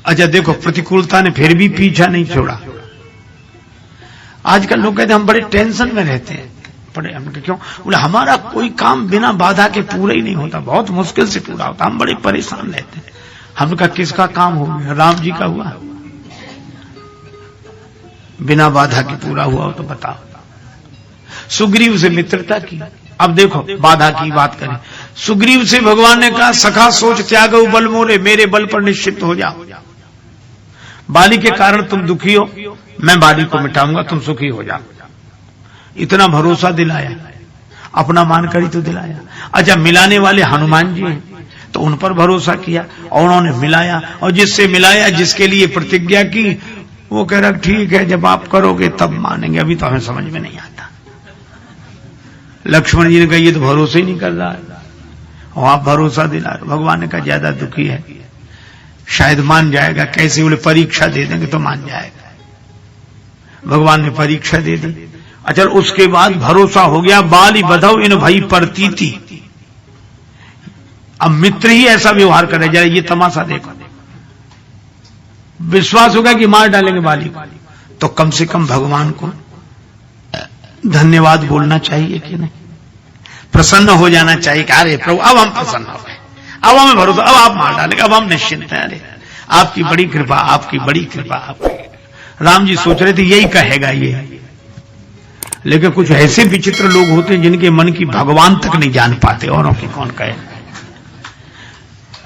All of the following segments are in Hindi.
अच्छा देखो, प्रतिकूलता ने फिर भी पीछा नहीं छोड़ा। आजकल लोग कहते हैं हम बड़े टेंशन में रहते हैं, बड़े हम क्यों? बोले हमारा कोई काम बिना बाधा के पूरा ही नहीं होता, बहुत मुश्किल से पूरा होता, हम बड़े परेशान रहते हैं। हमने कहा किसका काम हो गया? राम जी का हुआ, बिना बाधा के पूरा हुआ हो तो बताओ। सुग्रीव से मित्रता की। अब देखो बाधा की बात करें, सुग्रीव से भगवान ने कहा सखा सोच त्यागो बल मोरे, मेरे बल पर निश्चित हो जाओ। बाली के कारण तुम दुखी हो, मैं बाली को मिटाऊंगा, तुम सुखी हो जाओ। इतना भरोसा दिलाया, अपना मानकर ही तो दिलाया। अच्छा मिलाने वाले हनुमान जी हैं, तो उन पर भरोसा किया और उन्होंने मिलाया, और जिससे मिलाया, जिसके लिए प्रतिज्ञा की, वो कह रहा ठीक है जब आप करोगे तब मानेंगे, अभी तो हमें समझ में नहीं आता। लक्ष्मण जी ने कहा ये तो भरोसा ही नहीं कर रहा है, और आप भरोसा दिला रहे। भगवान ने कहा ज्यादा दुखी है, शायद मान जाएगा। कैसे? बोले परीक्षा दे देंगे तो मान जाएगा। भगवान ने परीक्षा दे दी। अच्छा उसके बाद भरोसा हो गया, बाली बधाओ इन भई प्रतीति। अब मित्र ही ऐसा व्यवहार करे, जरा ये तमाशा देखो, विश्वास होगा कि मार डालेंगे बाली को, तो कम से कम भगवान को धन्यवाद बोलना चाहिए कि नहीं? प्रसन्न हो जाना चाहिए कि अरे प्रभु अब हम प्रसन्न हो गए, अब हमें भरोसा, अब आप मार डालेंगे, अब हम निश्चिंत हैं। अरे आपकी बड़ी कृपा, आपकी बड़ी कृपा, आपकी। राम जी सोच रहे थे यही कहेगा ये, लेकिन कुछ ऐसे विचित्र लोग होते हैं जिनके मन की भगवान तक नहीं जान पाते, औरों की कौन कहे।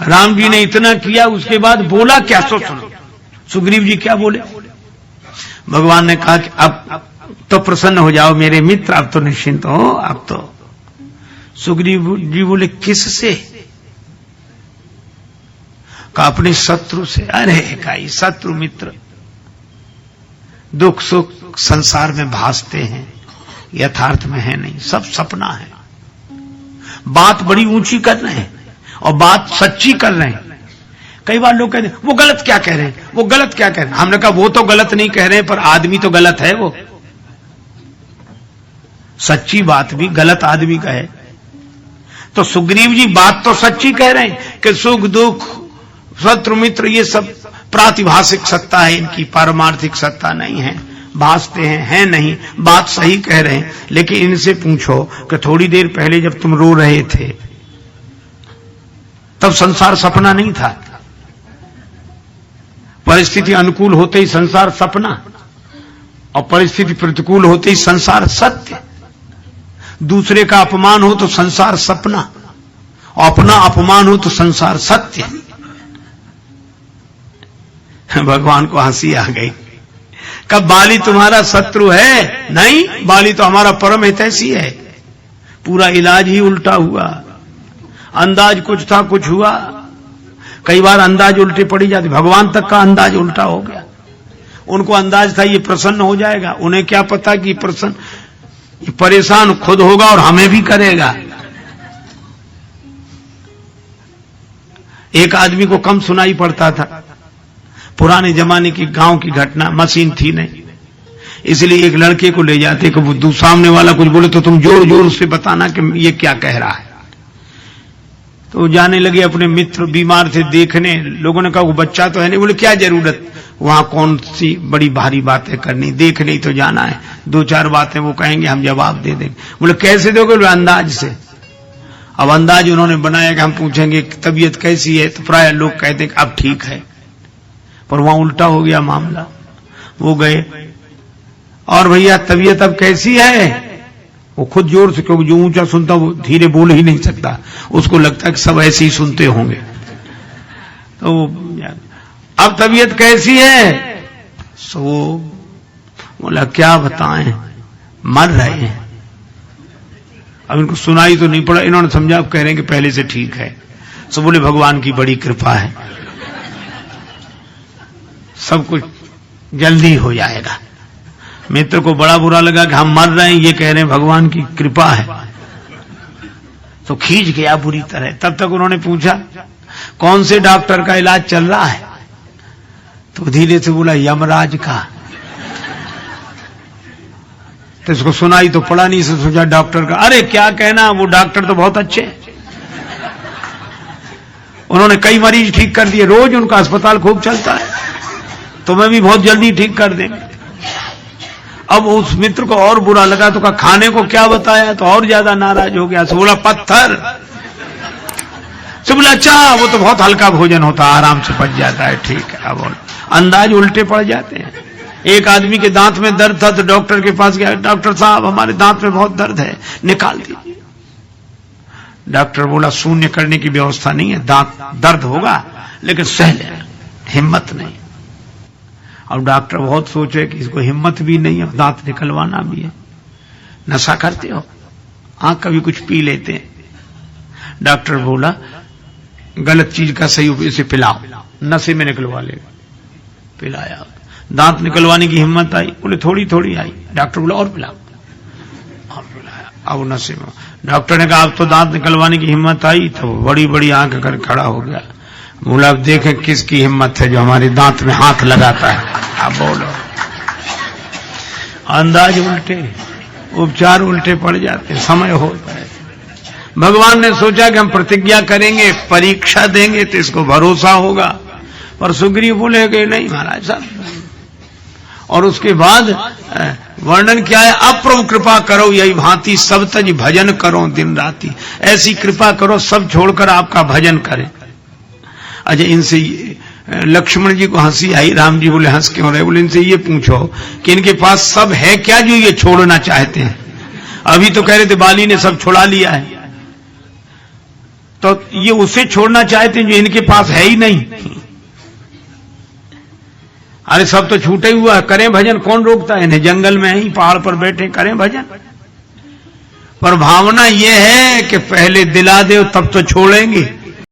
राम जी ने इतना किया, उसके बाद बोला क्या? सो सुनो सुग्रीव जी क्या बोले। भगवान ने कहा कि अब तो प्रसन्न हो जाओ मेरे मित्र, अब तो निश्चिंत हो। अब तो सुग्रीव जी बोले किससे? कहा अपने शत्रु से। अरे काई शत्रु मित्र दुख सुख संसार में भासते हैं, यथार्थ में है नहीं, सब सपना है। बात बड़ी ऊंची कर रहे हैं और बात सच्ची कर रहे हैं। कई बार लोग कहते हैं वो गलत क्या कह रहे हैं, वो गलत क्या कह रहे हैं। हमने कहा वो तो गलत नहीं कह रहे हैं, पर आदमी तो गलत है। वो सच्ची बात भी गलत आदमी का है। तो सुग्रीव जी बात तो सच्ची कह रहे हैं कि सुख दुख शत्रु मित्र ये सब प्रातिभाषिक सत्ता है, इनकी पारमार्थिक सत्ता नहीं है, भासते हैं नहीं, बात सही कह रहे हैं। लेकिन इनसे पूछो कि थोड़ी देर पहले जब तुम रो रहे थे तब संसार सपना नहीं था? परिस्थिति अनुकूल होते ही संसार सपना, और परिस्थिति प्रतिकूल होते ही संसार सत्य। दूसरे का अपमान हो तो संसार सपना, और अपना अपमान हो तो संसार सत्य। भगवान को हंसी आ गई। कब बाली तुम्हारा शत्रु है? नहीं, बाली तो हमारा परम हितैषी है। पूरा इलाज ही उल्टा हुआ। अंदाज कुछ था, कुछ हुआ। कई बार अंदाज उल्टे पड़ी जाती, भगवान तक का अंदाज उल्टा हो गया। उनको अंदाज था ये प्रसन्न हो जाएगा, उन्हें क्या पता कि प्रसन्न, ये परेशान खुद होगा और हमें भी करेगा। एक आदमी को कम सुनाई पड़ता था। पुराने जमाने की गांव की घटना, मशीन थी नहीं, इसलिए एक लड़के को ले जाते कि वो सामने वाला कुछ बोले तो तुम जोर जोर से बताना कि ये क्या कह रहा है। तो जाने लगे, अपने मित्र बीमार थे देखने। लोगों ने कहा वो बच्चा तो है नहीं। बोले क्या जरूरत, वहां कौन सी बड़ी भारी बातें करनी, देखने ही तो जाना है। दो चार बातें वो कहेंगे, हम जवाब दे देंगे। बोले कैसे दोगे? बोले अंदाज से। अब अंदाज उन्होंने बनाया कि हम पूछेंगे तबीयत कैसी है, तो प्राय लोग कहते हैं अब ठीक है, पर वहां उल्टा हो गया मामला। वो गए और भैया तबीयत अब कैसी है? वो खुद जोर से, क्योंकि जो ऊंचा सुनता वो धीरे बोल ही नहीं सकता, उसको लगता है कि सब ऐसे ही सुनते होंगे। तो अब तबीयत कैसी है? सो बोला क्या बताएं, मर रहे हैं। अब इनको सुनाई तो नहीं पड़ा, इन्होंने समझा अब कह रहे हैं कि पहले से ठीक है। सो बोले भगवान की बड़ी कृपा है, सब कुछ जल्दी हो जाएगा। मित्र को बड़ा बुरा लगा कि हम मर रहे हैं, ये कह रहे हैं भगवान की कृपा है, तो खींच गया बुरी तरह। तब तक उन्होंने पूछा कौन से डॉक्टर का इलाज चल रहा है? तो धीरे से बोला यमराज का। तो इसको सुनाई तो पड़ा नहीं, से सोचा डॉक्टर का। अरे क्या कहना, वो डॉक्टर तो बहुत अच्छे, उन्होंने कई मरीज ठीक कर दिए, रोज उनका अस्पताल खूब चलता है। तुम्हें भी बहुत जल्दी ठीक कर देंगे। अब उस मित्र को और बुरा लगा, तो कहा खाने को क्या बताया, तो और ज्यादा नाराज हो गया। तो बोला पत्थर। तो बोला अच्छा वो तो बहुत हल्का भोजन होता, आराम से पच जाता है, ठीक है। अब अंदाज उल्टे पड़ जाते हैं। एक आदमी के दांत में दर्द था तो डॉक्टर के पास गया, डॉक्टर साहब हमारे दांत में बहुत दर्द है, निकाल दीजिए। डॉक्टर बोला शून्य करने की व्यवस्था नहीं है, दांत दर्द होगा लेकिन सह लेना, हिम्मत नहीं। अब डॉक्टर बहुत सोचे कि इसको हिम्मत भी नहीं है, दांत निकलवाना भी है। नशा करते हो? हाँ कभी कुछ पी लेते हैं। डॉक्टर बोला गलत चीज का सही इसे पिलाओ, नशे में निकलवा लेगा। पिलाया, दांत निकलवाने की हिम्मत आई, बोले थोड़ी थोड़ी आई। डॉक्टर बोला और पिलाओ, और पिलाया। अब नशे में डॉक्टर ने कहा अब तो दांत निकलवाने की हिम्मत आई, तो बड़ी बड़ी आंख कर खड़ा हो गया। बोला अब देखें किसकी हिम्मत है जो हमारे दांत में हाथ लगाता है। अब बोलो, अंदाज उल्टे, उपचार उल्टे पड़ जाते, समय होता है। भगवान ने सोचा कि हम प्रतिज्ञा करेंगे, परीक्षा देंगे तो इसको भरोसा होगा, पर सुग्रीव बोले कि नहीं महाराज साहब। और उसके बाद वर्णन क्या है, अप्रभु कृपा करो यही भांति सब तज भजन करो दिन राति। ऐसी कृपा करो सब छोड़कर आपका भजन करें। अच्छा इनसे लक्ष्मण जी को हंसी आई, राम जी बोले हंस क्यों रहे, बोले इनसे ये पूछो कि इनके पास सब है क्या जो ये छोड़ना चाहते हैं। अभी तो कह रहे थे बाली ने सब छुड़ा लिया है, तो ये उसे छोड़ना चाहते हैं जो इनके पास है ही नहीं। अरे सब तो छूटे हुआ है, करें भजन, कौन रोकता है इन्हें, जंगल में ही पहाड़ पर बैठे करें भजन। पर भावना ये है कि पहले दिला दे तब तो छोड़ेंगे।